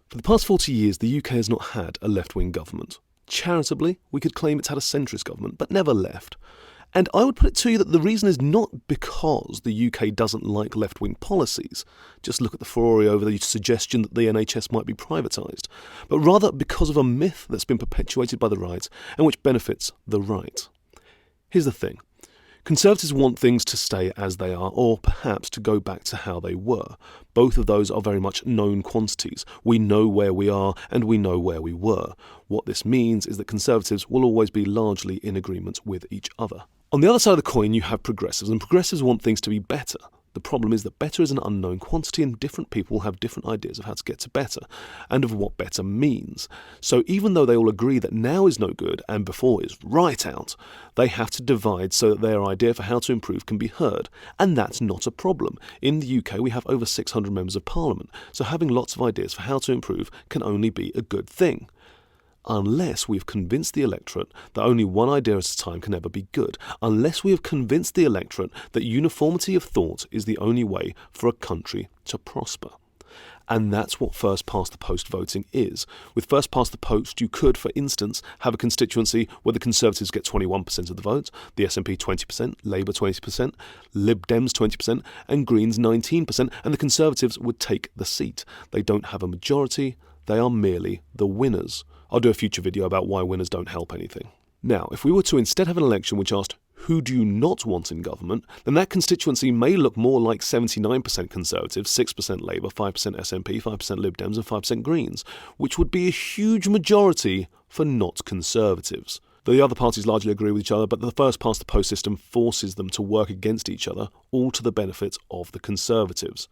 For the past 40 years, the UK has not had a left-wing government. Charitably, we could claim it's had a centrist government, but never left. And I would put it to you that the reason is not because the UK doesn't like left-wing policies. Just look at the furore over the suggestion that the NHS might be privatised. But rather because of a myth that's been perpetuated by the right and which benefits the right. Here's the thing. Conservatives want things to stay as they are, or perhaps to go back to how they were. Both of those are very much known quantities. We know where we are and we know where we were. What this means is that Conservatives will always be largely in agreement with each other. On the other side of the coin, you have Progressives, and Progressives want things to be better. The problem is that better is an unknown quantity and different people have different ideas of how to get to better and of what better means. So even though they all agree that now is no good and before is right out, they have to divide so that their idea for how to improve can be heard. And that's not a problem. In the UK, we have over 600 members of parliament, so having lots of ideas for how to improve can only be a good thing. Unless we have convinced the electorate that only one idea at a time can ever be good. Unless we have convinced the electorate that uniformity of thought is the only way for a country to prosper. And that's what first-past-the-post voting is. With first-past-the-post, you could, for instance, have a constituency where the Conservatives get 21% of the vote, the SNP 20%, Labour 20%, Lib Dems 20%, and Greens 19%, and the Conservatives would take the seat. They don't have a majority, they are merely the winners. I'll do a future video about why winners don't help anything. Now, if we were to instead have an election which asked, who do you not want in government, then that constituency may look more like 79% Conservatives, 6% Labour, 5% SNP, 5% Lib Dems and 5% Greens, which would be a huge majority for not Conservatives. The other parties largely agree with each other, but the first-past-the-post system forces them to work against each other, all to the benefit of the Conservatives.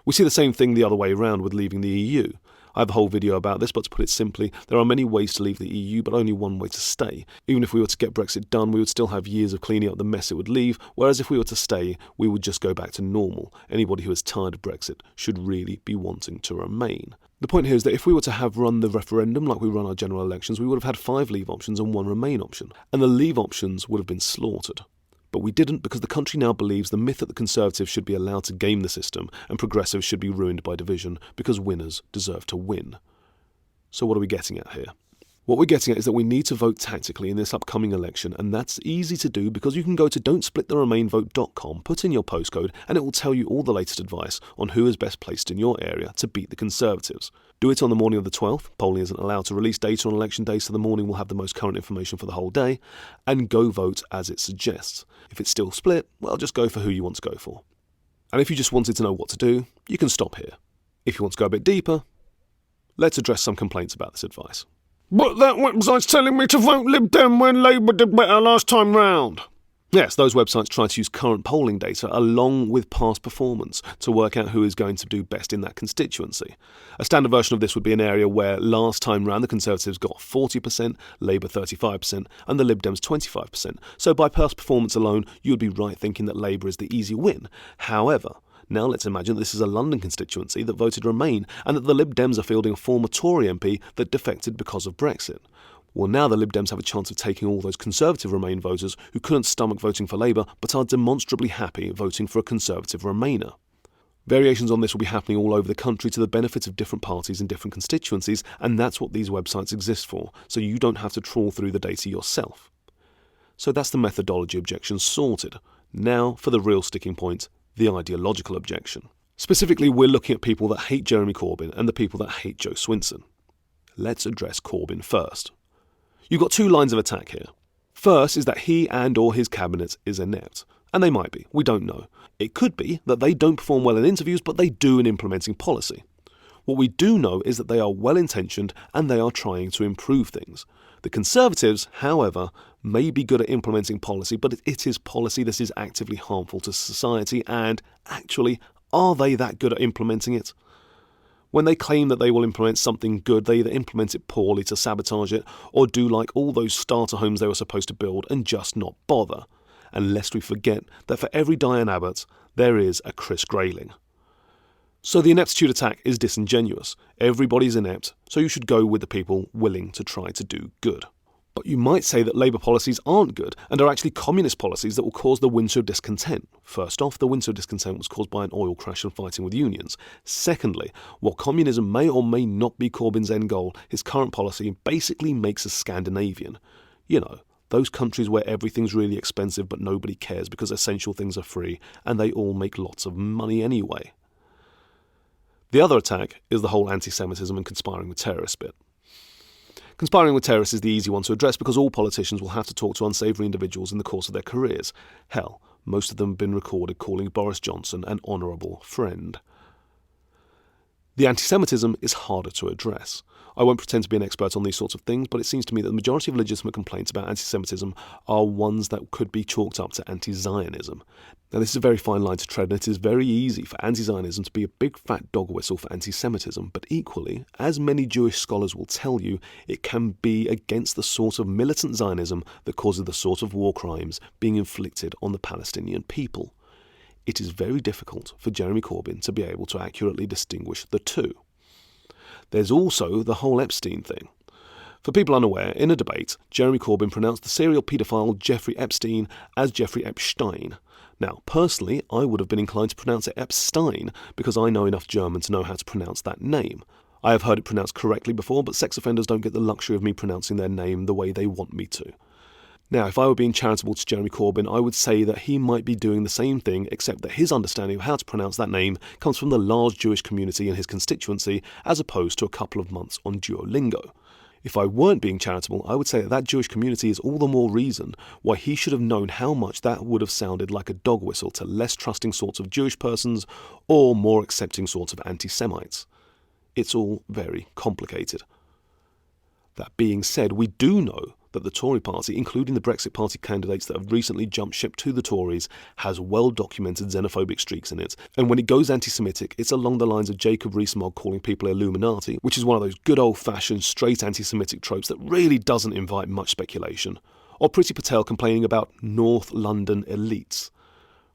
We see the same thing the other way around with leaving the EU. I have a whole video about this, but to put it simply, there are many ways to leave the EU, but only one way to stay. Even if we were to get Brexit done, we would still have years of cleaning up the mess it would leave, whereas if we were to stay, we would just go back to normal. Anybody who is tired of Brexit should really be wanting to remain. The point here is that if we were to have run the referendum like we run our general elections, we would have had 5 leave options and 1 remain option, and the leave options would have been slaughtered. But we didn't because the country now believes the myth that the Conservatives should be allowed to game the system and Progressives should be ruined by division because winners deserve to win. So what are we getting at here? What we're getting at is that we need to vote tactically in this upcoming election, and that's easy to do because you can go to don'tsplittheremainvote.com, put in your postcode, and it will tell you all the latest advice on who is best placed in your area to beat the Conservatives. Do it on the morning of the 12th, polling isn't allowed to release data on election day, so the morning will have the most current information for the whole day, and go vote as it suggests. If it's still split, well, just go for who you want to go for. And if you just wanted to know what to do, you can stop here. If you want to go a bit deeper, let's address some complaints about this advice. But that website's telling me to vote Lib Dem when Labour did better last time round. Yes, those websites try to use current polling data along with past performance to work out who is going to do best in that constituency. A standard version of this would be an area where last time round the Conservatives got 40%, Labour 35% and the Lib Dems 25%. So by past performance alone, you would be right thinking that Labour is the easy win. However, now let's imagine that this is a London constituency that voted Remain and that the Lib Dems are fielding a former Tory MP that defected because of Brexit. Well, now the Lib Dems have a chance of taking all those Conservative Remain voters who couldn't stomach voting for Labour but are demonstrably happy voting for a Conservative Remainer. Variations on this will be happening all over the country to the benefit of different parties in different constituencies, and that's what these websites exist for, so you don't have to trawl through the data yourself. So that's the methodology objection sorted. Now for the real sticking point, the ideological objection. Specifically, we're looking at people that hate Jeremy Corbyn and the people that hate Joe Swinson. Let's address Corbyn first. You've got 2 lines of attack here. First is that he and or his cabinet is inept. And they might be, we don't know. It could be that they don't perform well in interviews, but they do in implementing policy. What we do know is that they are well-intentioned and they are trying to improve things. The Conservatives, however, may be good at implementing policy, but it is policy that is actively harmful to society, and actually, are they that good at implementing it? When they claim that they will implement something good, they either implement it poorly to sabotage it, or do like all those starter homes they were supposed to build and just not bother. And lest we forget that for every Diane Abbott, there is a Chris Grayling. So the ineptitude attack is disingenuous. Everybody's inept, so you should go with the people willing to try to do good. But you might say that Labour policies aren't good and are actually communist policies that will cause the winter of discontent. First off, the winter of discontent was caused by an oil crash and fighting with unions. Secondly, while communism may or may not be Corbyn's end goal, his current policy basically makes us Scandinavian. You know, those countries where everything's really expensive but nobody cares because essential things are free and they all make lots of money anyway. The other attack is the whole anti-Semitism and conspiring with terrorists bit. Conspiring with terrorists is the easy one to address because all politicians will have to talk to unsavoury individuals in the course of their careers. Hell, most of them have been recorded calling Boris Johnson an honourable friend. The anti-Semitism is harder to address. I won't pretend to be an expert on these sorts of things, but it seems to me that the majority of legitimate complaints about anti-Semitism are ones that could be chalked up to anti-Zionism. Now, this is a very fine line to tread, and it is very easy for anti-Zionism to be a big fat dog whistle for anti-Semitism, but equally, as many Jewish scholars will tell you, it can be against the sort of militant Zionism that causes the sort of war crimes being inflicted on the Palestinian people. It is very difficult for Jeremy Corbyn to be able to accurately distinguish the two. There's also the whole Epstein thing. For people unaware, in a debate, Jeremy Corbyn pronounced the serial paedophile Jeffrey Epstein as Jeffrey Epstein. Now, personally, I would have been inclined to pronounce it Epstein because I know enough German to know how to pronounce that name. I have heard it pronounced correctly before, but sex offenders don't get the luxury of me pronouncing their name the way they want me to. Now, if I were being charitable to Jeremy Corbyn, I would say that he might be doing the same thing, except that his understanding of how to pronounce that name comes from the large Jewish community in his constituency, as opposed to a couple of months on Duolingo. If I weren't being charitable, I would say that Jewish community is all the more reason why he should have known how much that would have sounded like a dog whistle to less trusting sorts of Jewish persons or more accepting sorts of anti-Semites. It's all very complicated. That being said, we do know that the Tory party, including the Brexit Party candidates that have recently jumped ship to the Tories, has well-documented xenophobic streaks in it. And when it goes anti-Semitic, it's along the lines of Jacob Rees-Mogg calling people Illuminati, which is one of those good old-fashioned straight anti-Semitic tropes that really doesn't invite much speculation. Or Priti Patel complaining about North London elites.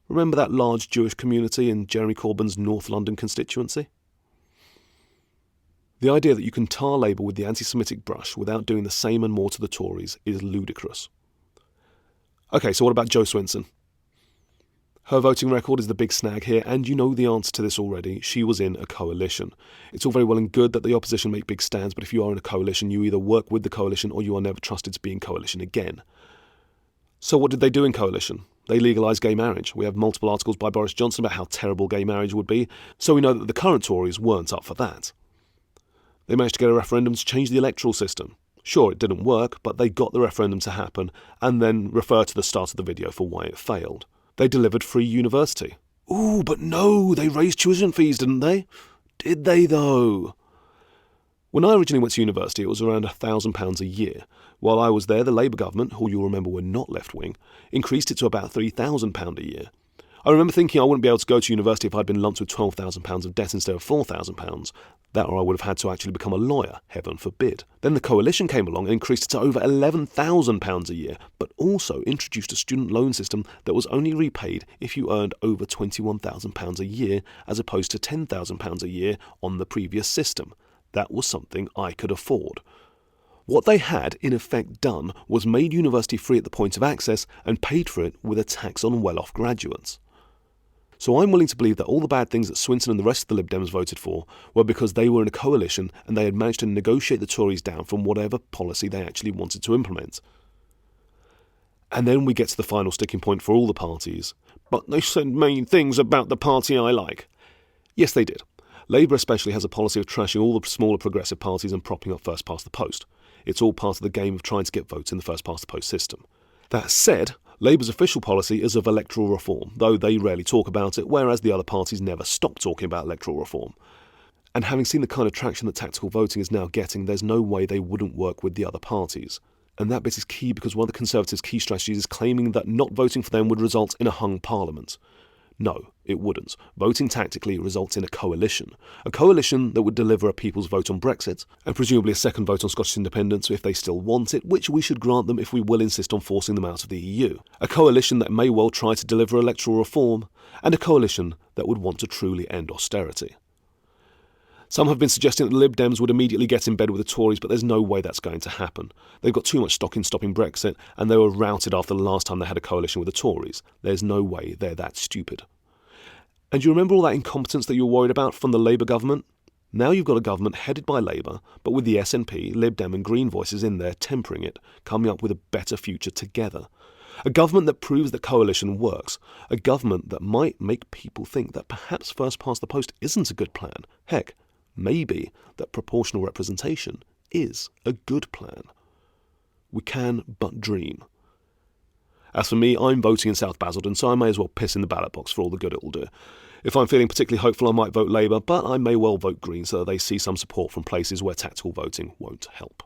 Remember that large Jewish community in Jeremy Corbyn's North London constituency? The idea that you can tar Labour with the anti-Semitic brush without doing the same and more to the Tories is ludicrous. OK, so what about Jo Swinson? Her voting record is the big snag here, and you know the answer to this already. She was in a coalition. It's all very well and good that the opposition make big stands, but if you are in a coalition, you either work with the coalition or you are never trusted to be in coalition again. So what did they do in coalition? They legalised gay marriage. We have multiple articles by Boris Johnson about how terrible gay marriage would be, so we know that the current Tories weren't up for that. They managed to get a referendum to change the electoral system. Sure, it didn't work, but they got the referendum to happen, and then refer to the start of the video for why it failed. They delivered free university. Ooh, but no, they raised tuition fees, didn't they? Did they, though? When I originally went to university, it was around £1,000 a year. While I was there, the Labour government, who you'll remember were not left-wing, increased it to about £3,000 a year. I remember thinking I wouldn't be able to go to university if I'd been lumped with £12,000 of debt instead of £4,000. That or I would have had to actually become a lawyer, heaven forbid. Then the coalition came along and increased it to over £11,000 a year, but also introduced a student loan system that was only repaid if you earned over £21,000 a year as opposed to £10,000 a year on the previous system. That was something I could afford. What they had, in effect, done was made university free at the point of access and paid for it with a tax on well-off graduates. So I'm willing to believe that all the bad things that Swinson and the rest of the Lib Dems voted for were because they were in a coalition and they had managed to negotiate the Tories down from whatever policy they actually wanted to implement. And then we get to the final sticking point for all the parties. But they said mean things about the party I like. Yes, they did. Labour especially has a policy of trashing all the smaller progressive parties and propping up first past the post. It's all part of the game of trying to get votes in the first past the post system. That said, Labour's official policy is of electoral reform, though they rarely talk about it, whereas the other parties never stop talking about electoral reform. And having seen the kind of traction that tactical voting is now getting, there's no way they wouldn't work with the other parties. And that bit is key because one of the Conservatives' key strategies is claiming that not voting for them would result in a hung parliament. No, it wouldn't. Voting tactically results in a coalition that would deliver a people's vote on Brexit, and presumably a second vote on Scottish independence if they still want it, which we should grant them if we will insist on forcing them out of the EU. A coalition that may well try to deliver electoral reform, and a coalition that would want to truly end austerity. Some have been suggesting that the Lib Dems would immediately get in bed with the Tories, but there's no way that's going to happen. They've got too much stock in stopping Brexit, and they were routed after the last time they had a coalition with the Tories. There's no way they're that stupid. And do you remember all that incompetence that you were worried about from the Labour government? Now you've got a government headed by Labour, but with the SNP, Lib Dem and Green voices in there tempering it, coming up with a better future together. A government that proves that coalition works. A government that might make people think that perhaps first past the post isn't a good plan. Heck, maybe that proportional representation is a good plan. We can but dream. As for me, I'm voting in South Basildon, so I may as well piss in the ballot box for all the good it will do. If I'm feeling particularly hopeful, I might vote Labour, but I may well vote Green so that they see some support from places where tactical voting won't help.